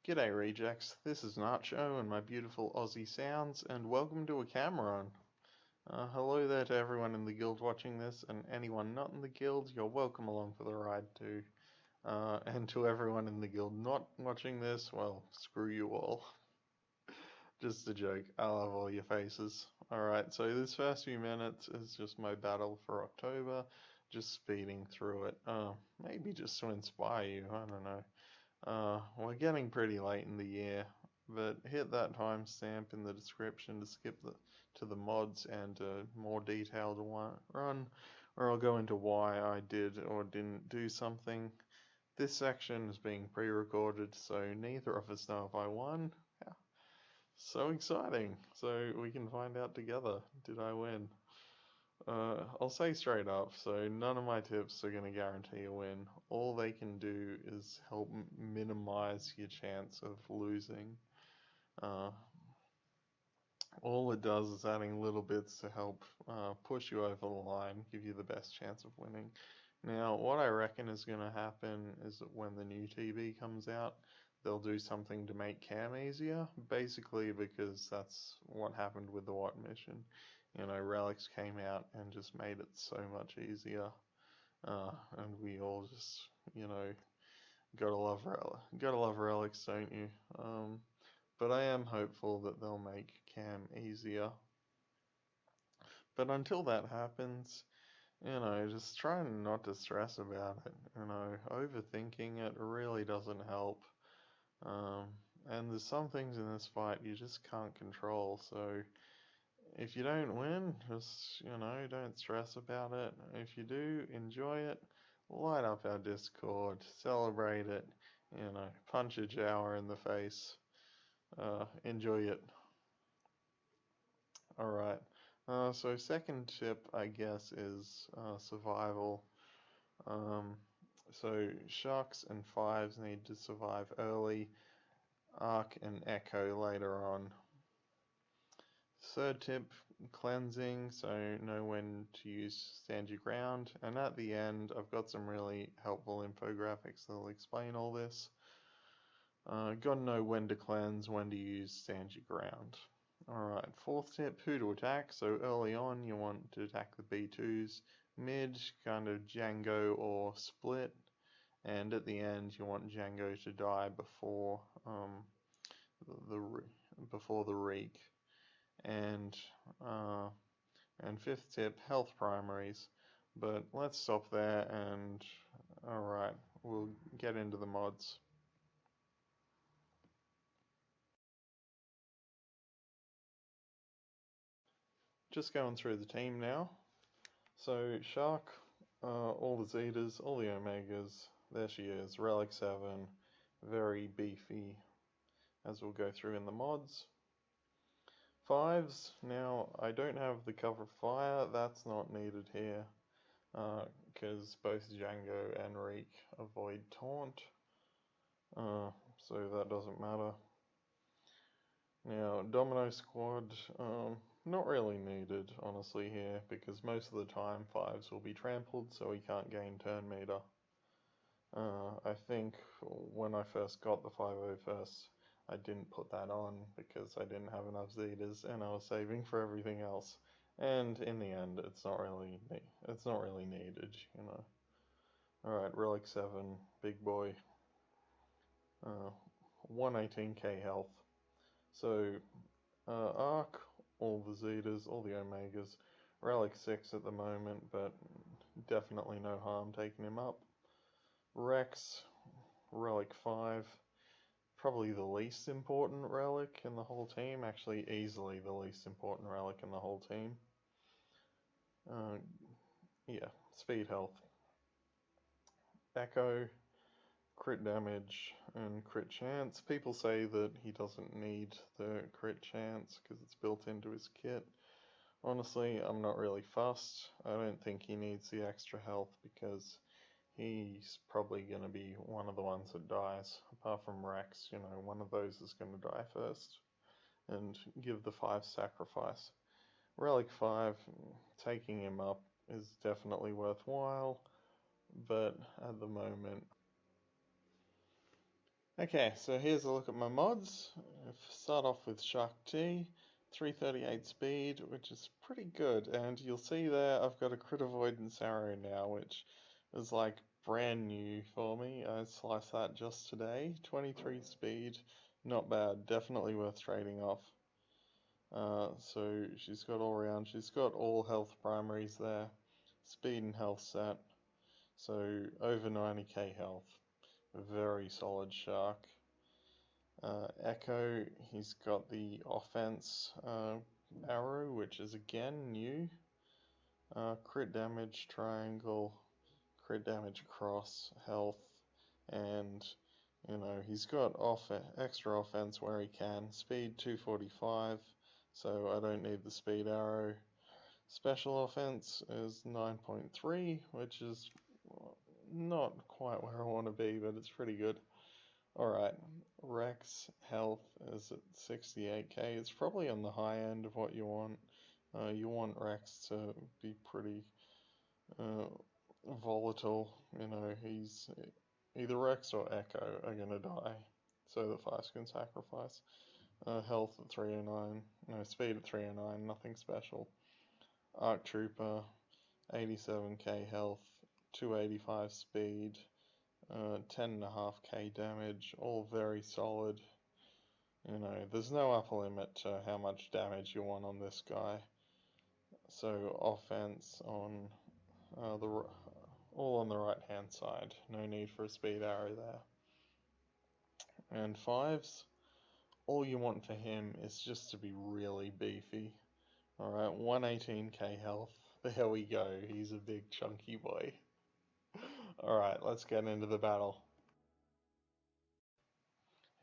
G'day rejects, this is Nacho and my beautiful Aussie sounds, and welcome to a camera run. Hello there to everyone in the guild watching this, and anyone not in the guild, you're welcome along for the ride too. And to everyone in the guild not watching this, well, screw you all. Just a joke, I love all your faces. Alright, so this first few minutes is just my battle for October, just speeding through it. Maybe just to inspire you, I don't know. We're getting pretty late in the year, but hit that timestamp in the description to skip to the mods and a more detailed run, or I'll go into why I did or didn't do something. This section is being pre-recorded, so neither of us know if I won. Yeah. So exciting! So we can find out together. Did I win? I'll say straight up, so none of my tips are going to guarantee a win. All they can do is help minimize your chance of losing. Uh, all it does is adding little bits to help push you over the line, give you the best chance of winning. Now, what I reckon is going to happen is that when the new TB comes out, they'll do something to make KAM easier, basically because that's what happened with the What mission. You know, relics came out and just made it so much easier, and we all just, you know, gotta love relics, don't you? But I am hopeful that they'll make KAM easier. But until that happens, you know, just try not to stress about it. You know, overthinking it really doesn't help. And there's some things in this fight you just can't control, so if you don't win, just, you know, don't stress about it. If you do, enjoy it. Light up our Discord, celebrate it, you know, punch a Jawa in the face. Enjoy it. Alright, so second tip, I guess, is survival. So sharks and fives need to survive early, arc and echo later on. Third tip, cleansing, so know when to use stand your ground. And at the end, I've got some really helpful infographics that'll explain all this. Gotta know when to cleanse, when to use stand your ground. Alright, fourth tip, who to attack. So early on, you want to attack the B2s. Mid, kind of Jango or split. And at the end, you want Jango to die before the reek. And fifth tip, health primaries. But let's stop there and alright, we'll get into the mods. Just going through the team now. So Shark, all the Zetas, all the Omegas, there she is, Relic 7, very beefy, as we'll go through in the mods. Fives, now I don't have the cover fire, that's not needed here, because both Jango and Reek avoid taunt, so that doesn't matter. Now, Domino Squad, not really needed, honestly, here, because most of the time fives will be trampled, so we can't gain turn meter. I think when I first got the 501st, I didn't put that on because I didn't have enough Zetas and I was saving for everything else. And in the end, it's not really needed, you know. Alright, Relic 7, big boy. 118k health. So, Arc, all the Zetas, all the Omegas. Relic 6 at the moment, but definitely no harm taking him up. Rex, Relic 5. Probably the least important relic in the whole team. Actually, easily the least important relic in the whole team. Yeah, speed health. Echo, crit damage, and crit chance. People say that he doesn't need the crit chance because it's built into his kit. Honestly, I'm not really fussed. I don't think he needs the extra health because he's probably going to be one of the ones that dies. Apart from Rex, you know, one of those is going to die first and give the 5 sacrifice. Relic 5, taking him up is definitely worthwhile, but at the moment... Okay, so here's a look at my mods. Start off with Shark T, 338 speed, which is pretty good, and you'll see there I've got a crit avoidance arrow now, which is like brand new for me. I sliced that just today. 23 speed, not bad, definitely worth trading off. So she's got all round, she's got all health primaries there, speed and health set, so over 90k health. Very solid shark. Echo, he's got the offense arrow, which is again new. Crit damage triangle, crit damage cross, health, and he's got extra offense where he can. Speed 245, so I don't need the speed arrow. Special offense is 9.3, which is not quite where I want to be, but it's pretty good. Alright, Rex health is at 68k. It's probably on the high end of what you want. You want Rex to be pretty volatile. He's either Rex or Echo are gonna die, so the Feist can sacrifice. Health at 309, no, speed at 309, nothing special. Arc Trooper, 87k health, 285 speed, 10.5k damage, all very solid. There's no upper limit to how much damage you want on this guy. So offense on all on the right hand side. No need for a speed arrow there. And fives, all you want for him is just to be really beefy. Alright, 118k health. There we go. He's a big chunky boy. Alright, let's get into the battle.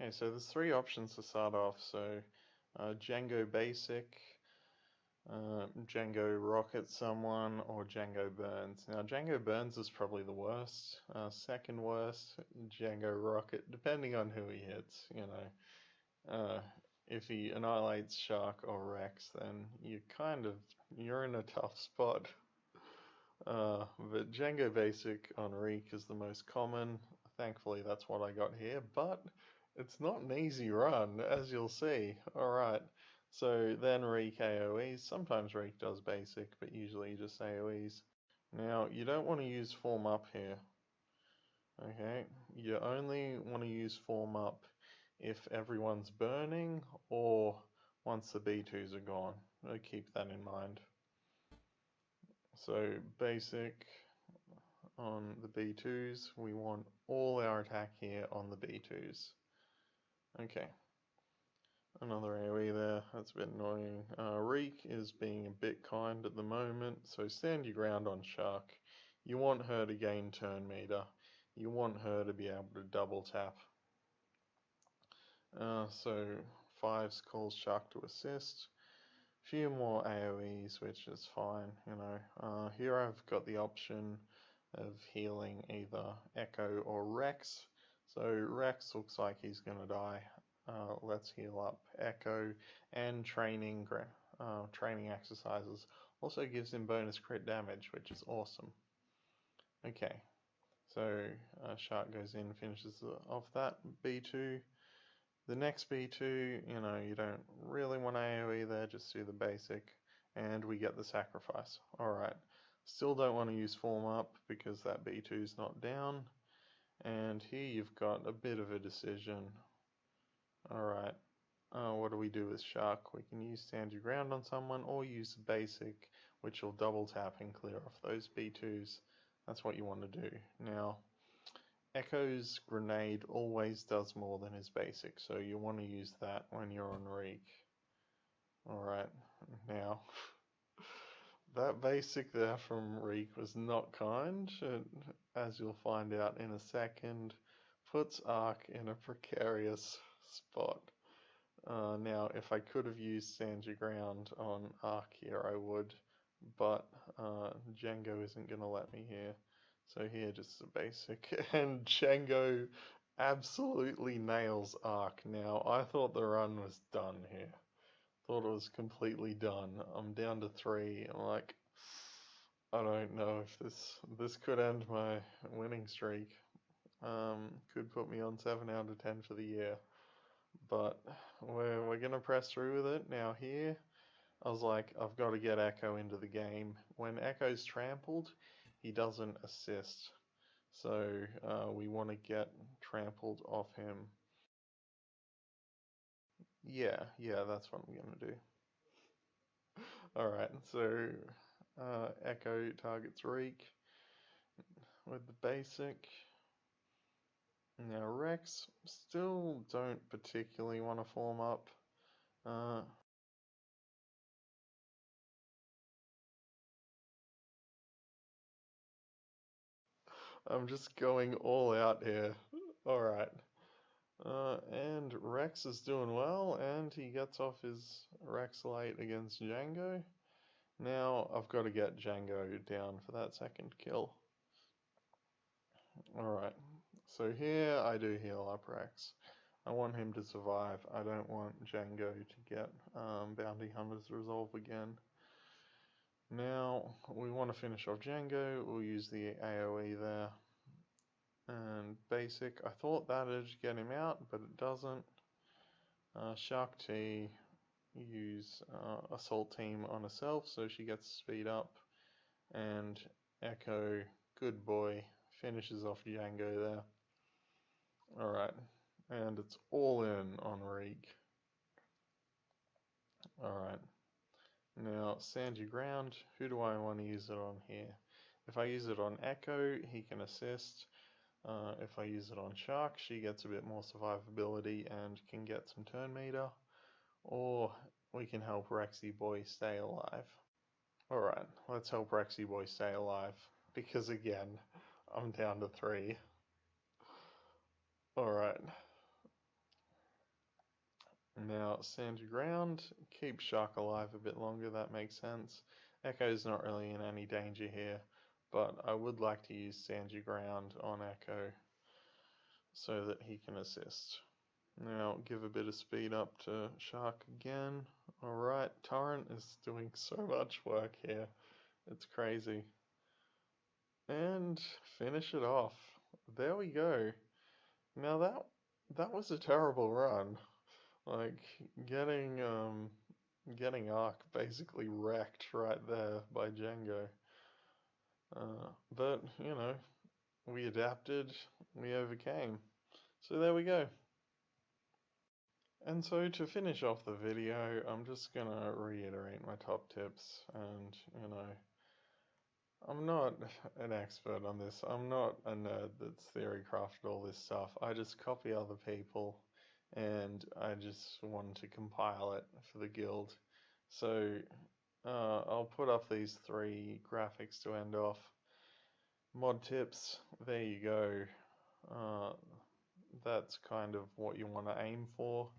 Okay, so there's three options to start off. So Jango Basic, Jango Rocket someone, or Jango Burns. Now Jango Burns is probably the worst. Second worst, Jango Rocket, depending on who he hits. If he annihilates Shark or Rex, then you're in a tough spot. But Jango Basic on Reek is the most common. Thankfully, that's what I got here, but it's not an easy run, as you'll see. Alright, so then Reek AoEs. Sometimes Reek does basic, but usually just AoEs. Now, you don't want to use form up here. Okay, you only want to use form up if everyone's burning or once the B2s are gone. Keep that in mind. So basic on the B2s, we want all our attack here on the B2s. Okay, another AoE there, that's a bit annoying. Reek is being a bit kind at the moment, so stand your ground on Shark. You want her to gain turn meter. You want her to be able to double tap. So fives calls Shark to assist. Few more AoEs, which is fine, here I've got the option of healing either Echo or Rex. So Rex looks like he's gonna die. Let's heal up Echo, and training exercises also gives him bonus crit damage, which is awesome. Okay, so Shark goes in, finishes off that B2. The next B2, you don't really want AoE there, just do the basic, and we get the sacrifice. Alright, still don't want to use form up because that B2 is not down, and here you've got a bit of a decision. Alright, what do we do with Shark? We can use stand your ground on someone, or use the basic, which will double tap and clear off those B2s. That's what you want to do. Now, Echo's grenade always does more than his basic, so you want to use that when you're on Reek. Alright, now, that basic there from Reek was not kind. As you'll find out in a second, puts Arc in a precarious spot. Now, if I could have used Stand Your Ground on Arc here, I would, but Jango isn't going to let me here. So here, just a basic, and Jango absolutely nails Arc. Now, I thought the run was done here. Thought it was completely done. I'm down to 3. I'm like, I don't know if this could end my winning streak. Could put me on 7 out of 10 for the year. But we're gonna press through with it. Now here, I was like, I've got to get Echo into the game. When Echo's trampled, he doesn't assist. So we want to get trampled off him. Yeah, that's what I'm gonna do. Alright, so Echo targets Reek with the basic. Now Rex still don't particularly want to form up. I'm just going all out here. Alright. And Rex is doing well, and he gets off his Rex Light against Jango. Now I've got to get Jango down for that second kill. Alright, so here I do heal up Rex. I want him to survive. I don't want Jango to get Bounty Hunter's Resolve again. Now we want to finish off Jango. We'll use the AoE there. And basic, I thought that'd get him out, but it doesn't. Shark T use assault team on herself, so she gets speed up. And Echo, good boy, finishes off Jango there. Alright, and it's all in on Reek. Alright, now Stand Your Ground, who do I want to use it on here? If I use it on Echo, he can assist. If I use it on Shark, she gets a bit more survivability and can get some turn meter. Or we can help Rexy Boy stay alive. Alright, let's help Rexy Boy stay alive. Because again, I'm down to 3. Alright. Now, Stand Your Ground, keep Shark alive a bit longer, that makes sense. Echo's not really in any danger here, but I would like to use Stand Your Ground on Echo so that he can assist. Now, give a bit of speed up to Shark again. Alright, Torrent is doing so much work here. It's crazy. And finish it off. There we go. Now that was a terrible run. Like, getting Ark basically wrecked right there by Jango. But, you know, we adapted, we overcame. So there we go. And so to finish off the video, I'm just gonna reiterate my top tips, and, you know, I'm not an expert on this. I'm not a nerd that's theory crafted all this stuff. I just copy other people, and I just want to compile it for the guild. So I'll put up these 3 graphics to end off. Mod tips, there you go. That's kind of what you want to aim for.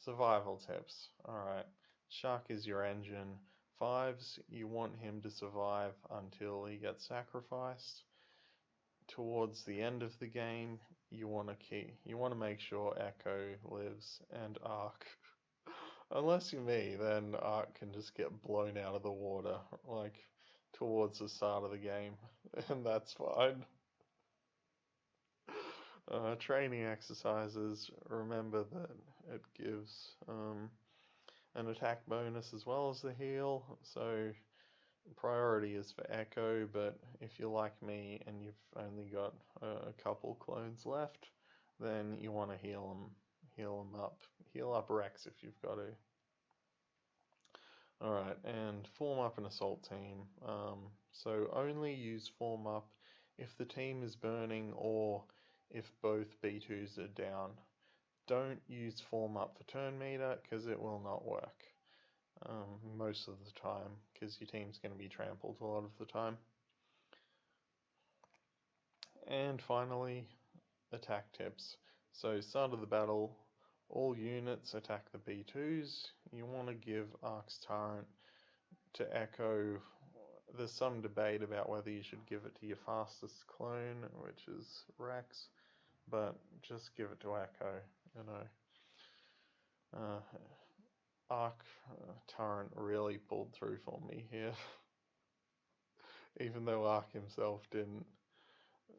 Survival tips, alright. Shark is your engine. 5s, you want him to survive until he gets sacrificed. Towards the end of the game, you want to make sure Echo lives and Ark. Unless you're me, then Ark can just get blown out of the water, like, towards the start of the game, and that's fine. Training exercises, remember that it gives an attack bonus as well as the heal, so priority is for Echo, but if you're like me and you've only got a couple clones left, then you want to heal them up. Heal up Rex if you've got to. Alright, and form up an assault team. So only use form up if the team is burning or if both B2s are down. Don't use form up for turn meter because it will not work most of the time, because your team's going to be trampled a lot of the time. And finally, attack tips. So start of the battle, all units attack the B2s. You want to give Ark's Torrent to Echo. There's some debate about whether you should give it to your fastest clone, which is Rex, but just give it to Echo, you know. Ark Torrent really pulled through for me here. Even though Ark himself didn't.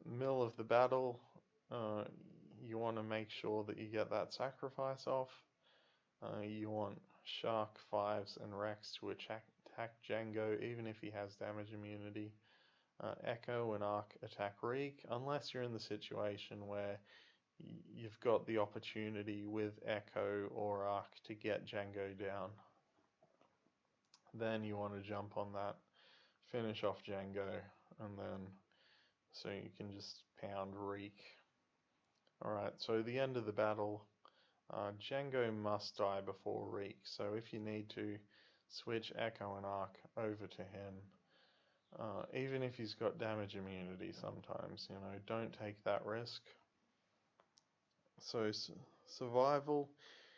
Middle of the battle, you want to make sure that you get that sacrifice off. You want Shark, Fives, and Rex to attack Jango, even if he has damage immunity. Echo and Ark attack Reek, unless you're in the situation where you've got the opportunity with Echo or Ark to get Jango down. Then you want to jump on that, finish off Jango, and then so you can just pound Reek. Alright, so the end of the battle, Jango must die before Reek, so if you need to, switch Echo and Ark over to him. Even if he's got damage immunity sometimes, don't take that risk. So survival,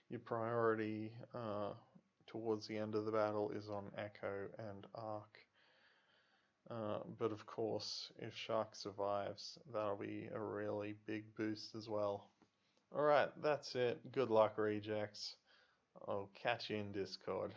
your priority towards the end of the battle is on Echo and Ark. But of course, if Shark survives, that'll be a really big boost as well. Alright, that's it. Good luck, rejects. I'll catch you in Discord.